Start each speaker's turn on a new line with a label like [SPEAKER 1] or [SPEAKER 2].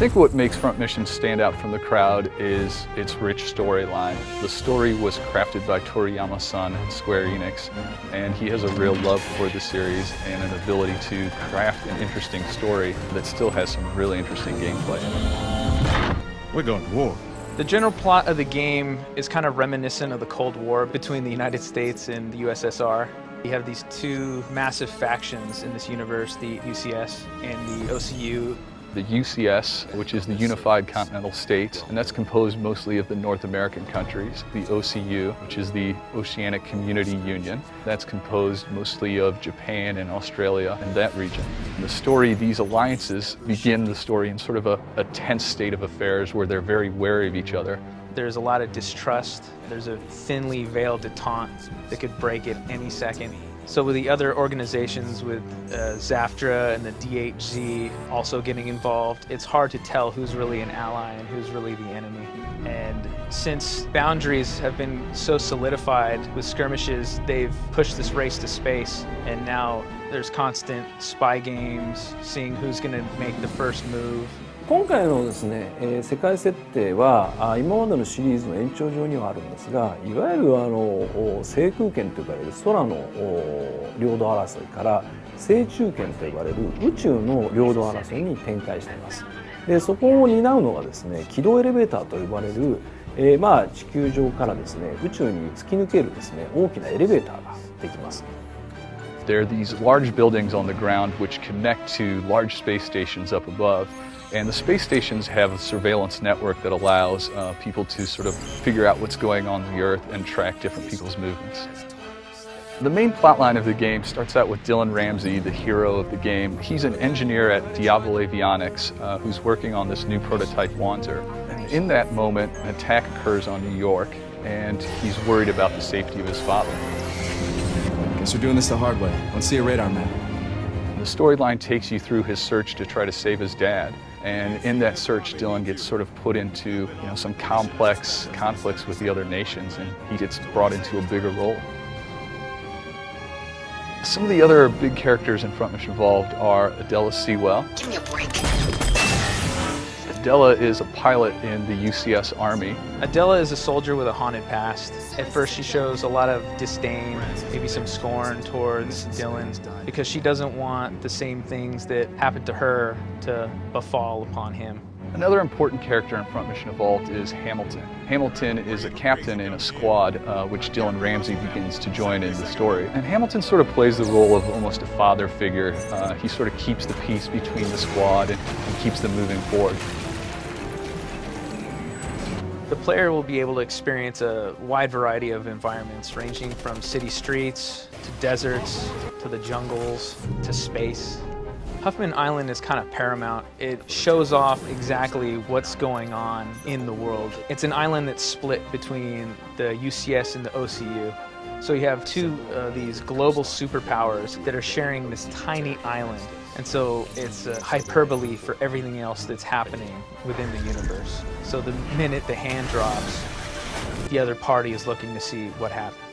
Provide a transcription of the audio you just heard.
[SPEAKER 1] think what makes Front Mission stand out from the crowd is its rich storyline. The story was crafted by Toriyama-san at Square Enix, and he has a real love for the series and an ability to craft an interesting story that still has some really interesting gameplay in it.
[SPEAKER 2] We're going to war.
[SPEAKER 3] The general plot of the game is kind of reminiscent of the Cold War between the United States and the USSR. You have these two massive factions in this universe, the UCS and the OCU.
[SPEAKER 1] The UCS, which is the Unified Continental States, and that's composed mostly of the North American countries. The OCU, which is the Oceanic Community Union, that's composed mostly of Japan and Australia and that region. In the story, these alliances begin the story in sort of a tense state of affairs where they're very wary of each other.
[SPEAKER 3] There's a lot of distrust. There's a thinly veiled detente that could break at any second. So with the other organizations, with ZAFTRA and the DHZ also getting involved, it's hard to tell who's really an ally and who's really the enemy. And since boundaries have been so solidified with skirmishes, they've pushed this race to space, and now there's constant spy games, seeing who's going to make the first move.
[SPEAKER 4] 今回のですね、世界設定は今までのシリーズの延長上にはあるんですが、いわゆる制空権と呼ばれる空の領土争いから制中権と呼ばれる宇宙の領土争いに展開しています。で、そこを担うのがですね、軌道エレベーターと呼ばれる、地球上からですね、宇宙に突き抜けるですね、大きなエレベーターができます。
[SPEAKER 1] There are these large buildings on the ground which connect to large space stations up above. And the space stations have a surveillance network that allows people to sort of figure out what's going on the Earth and track different people's movements. The main plotline of the game starts out with Dylan Ramsey, the hero of the game. He's an engineer at Diablo Avionics who's working on this new prototype Wanzer. And in that moment, an attack occurs on New York, and he's worried about the safety of his father.
[SPEAKER 2] Guess we're doing this the hard way. Let's see a radar map.
[SPEAKER 1] The storyline takes you through his search to try to save his dad. And in that search, Dylan gets sort of put into some complex conflicts with the other nations, and he gets brought into a bigger role. Some of the other big characters in Front Mission involved are Adela Sewell.
[SPEAKER 5] Give me a break.
[SPEAKER 1] Adela is a pilot in the UCS Army.
[SPEAKER 3] Adela is a soldier with a haunted past. At first she shows a lot of disdain, maybe some scorn towards Dylan, because she doesn't want the same things that happened to her to befall upon him.
[SPEAKER 1] Another important character in Front Mission Evolved is Hamilton. Hamilton is a captain in a squad which Dylan Ramsey begins to join in the story. And Hamilton sort of plays the role of almost a father figure. He sort of keeps the peace between the squad and keeps them moving forward.
[SPEAKER 3] The player will be able to experience a wide variety of environments, ranging from city streets, to deserts, to the jungles, to space. Huffman Island is kind of paramount. It shows off exactly what's going on in the world. It's an island that's split between the UCS and the OCU. So you have two of these global superpowers that are sharing this tiny island. And so it's a hyperbole for everything else that's happening within the universe. So the minute the hand drops, the other party is looking to see what happened.